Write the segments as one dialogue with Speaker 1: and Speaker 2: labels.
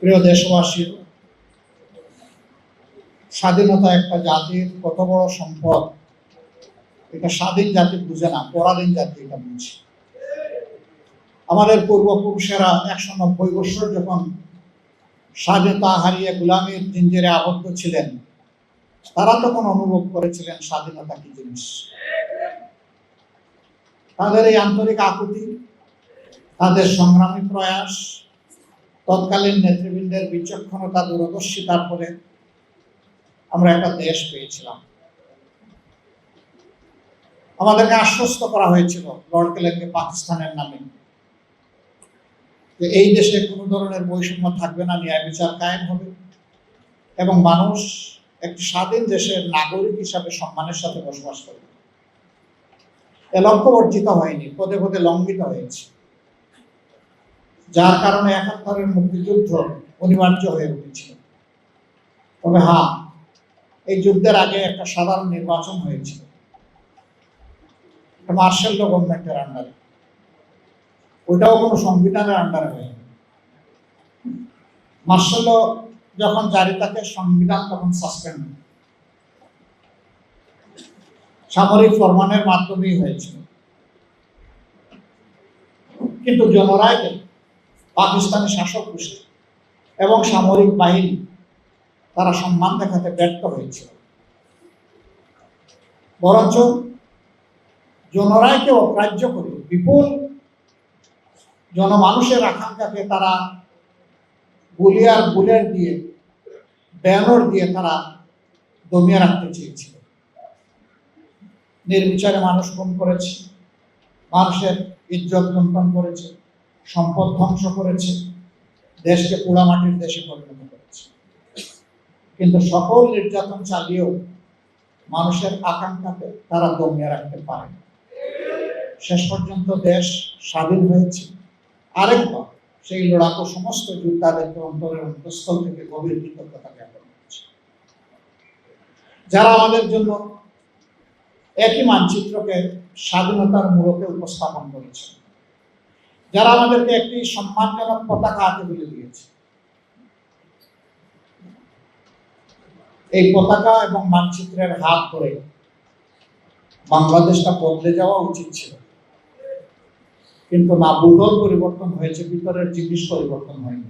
Speaker 1: প্রিয় দেশবাসী, স্বাধীনতা একটা জাতির কত বড় সম্পদ, এটা স্বাধীন জাতি বুঝে না, পরাধীন জাতি এটা বুঝে। আমাদের পূর্বপুরুষেরা 190 বছর যখন স্বাধীনতা হারিয়ে গোলামীর জিঞ্জিরে আবদ্ধ ছিলেন, তারা তখন অনুভব করেছিলেন স্বাধীনতা কি জিনিস। তাদের এই আন্তরিক আকুতি, তাদের সংগ্রামী প্রয়াস, তৎকালীন নেতৃবৃন্দের বিচক্ষণতা, দূরদর্শিতার ফলে আমরা একটা দেশ পেয়েছিলাম। আমাদেরকে আশ্বস্ত করা হয়েছিল লর্ড কেলেনকে পাকিস্তানের নামে, যে এই দেশে কোনো ধরনের বৈষম্য থাকবে না, ন্যায় বিচার কায়েম হবে এবং মানুষ একটি স্বাধীন দেশের নাগরিক হিসাবে সম্মানের সাথে বসবাস করবে। এ লক্ষ্য অর্জিত হয়নি, পদে পদে লঙ্ঘিত হয়েছে, যার কারণে ৭১-এর মুক্তিযুদ্ধ অনিবার্য হয়ে উঠেছিল। তবে হ্যাঁ, এই যুদ্ধের আগে একটা সাধারণ নির্বাচন হয়েছিল, মার্শাল ল গভর্নমেন্টের আন্ডারে। ওইটাও কোনো সংবিধানের আন্ডারে হয়নি। মার্শাল ল যখন জারি থাকে, সংবিধান তখন সাসপেন্ড, সামরিক ফরমানের মাধ্যমেই হয়েছিল। কিন্তু জনরায়কে পাকিস্তানি শাসক গোষ্ঠী এবং সামরিক বাহিনী তারা সম্মান দেখাতে ব্যর্থ হয়েছিল। বরঞ্চ জনরায়কে অগ্রাহ্য করে বিপুল জনমানুষের আকাঙ্ক্ষাকে তারা গুলি আর বুলেট দিয়ে, ব্যানর দিয়ে তারা দমিয়ে রাখতে চেয়েছিল। নির্বিচারে মানুষ খুন করেছে, মানুষের ইজ্জত লুণ্ঠন করেছে, সম্পদ ধ্বংস করেছে, দেশকে পোড়ামাটির দেশে পরিণত করেছে। কিন্তু সকল নির্যাতন চালিয়েও মানুষের আকাঙ্ক্ষাকে তারা দমিয়ে রাখতে পারে। শেষ পর্যন্ত দেশ স্বাধীন হয়েছে। আরেকবার সেই লড়াকু সমস্ত যোদ্ধাদেরকে অন্তরের অন্তঃস্থল থেকে গভীর কৃতজ্ঞতা জ্ঞাপন করছে, যারা আমাদের জন্য একই মানচিত্রকে স্বাধীনতার মূলকে উপস্থাপন করেছে, যারা আমাদেরকে একটি সম্মানজনক পতাকা হাতে তুলে দিয়েছে। এই পতাকা এবং মানচিত্রের হাত ধরে বাংলাদেশটা বদলে যাওয়া উচিত ছিল, কিন্তু না, ভূগোল পরিবর্তন হয়েছে, ভিতরের জিনিস পরিবর্তন হয়নি।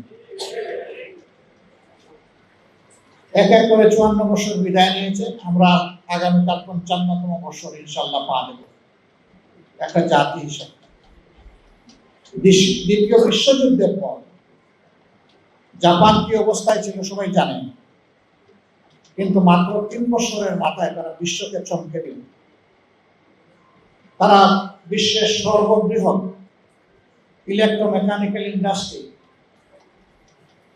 Speaker 1: এক এক করে ৫৪ বছর বিদায় নিয়েছে। আমরা আগামীকাল ৫৫তম বছর ইনশাল্লাহ পা দেব একটা জাতি হিসেবে। দ্বিতীয় বিশ্বযুদ্ধের পর জাপান কি অবস্থায় ছিল সবাই জানেন, কিন্তু মাত্র ৩ বছরের মাথায় তারা বিশ্বকে চমকে দিল। তারা বিশ্বের সর্ববৃহৎ ইলেকট্রোমেকানিক্যাল ইন্ডাস্ট্রি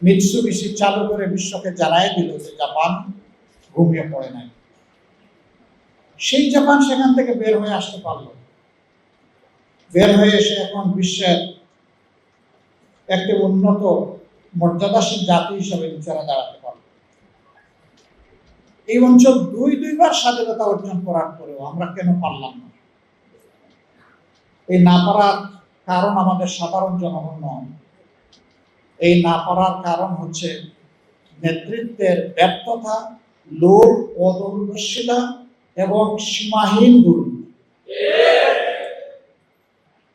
Speaker 1: মিৎসুবিশি চালু করে বিশ্বকে জানাই দিল যে জাপান ঘুমিয়ে পড়ে নাই। সেই জাপান সেখান থেকে বের হয়ে আসতে পারল, বের হয়ে এসে এখন বিশ্বের একটি উন্নত মর্যাদাশীল জাতি হিসেবে বিচারে দাঁড়াতে পারল। এই অঞ্চল দুইবার স্বাধীনতা অর্জন করার পরেও আমরা কেন পারলাম না? এই না পারার কারণ আমাদের সাধারণ জনগণ নয়। এই না পারার কারণ হচ্ছে নেতৃত্বের ব্যর্থতা, লোভ, অদূরদর্শিতা এবং সীমাহীন দুর্নীতি।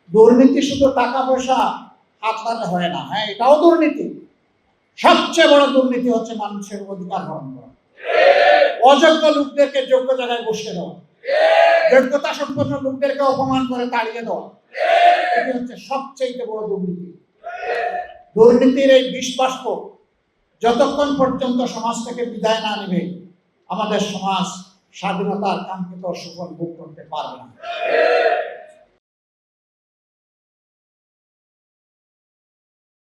Speaker 1: দুর্নীতি শুধু টাকা পয়সা হাতলাতে হয় না, হ্যাঁ, এটাও দুর্নীতি। সবচেয়ে বড় দুর্নীতি হচ্ছে মানুষের অধিকার হরণ করা, অযোগ্য লোকদেরকে যোগ্য জায়গায় বসিয়ে দেওয়া, যোগ্যতা সম্পন্ন লোকদেরকে অপমান করে তাড়িয়ে দেওয়া, এটি হচ্ছে সবচেয়ে বড় দুর্নীতি। দুর্নীতির এই বিষবাষ্প যতক্ষণ পর্যন্ত সমাজ থেকে বিদায় না নেবে, আমাদের সমাজ স্বাধীনতার কাঙ্ক্ষিত সুফল ভোগ করতে পারবে না।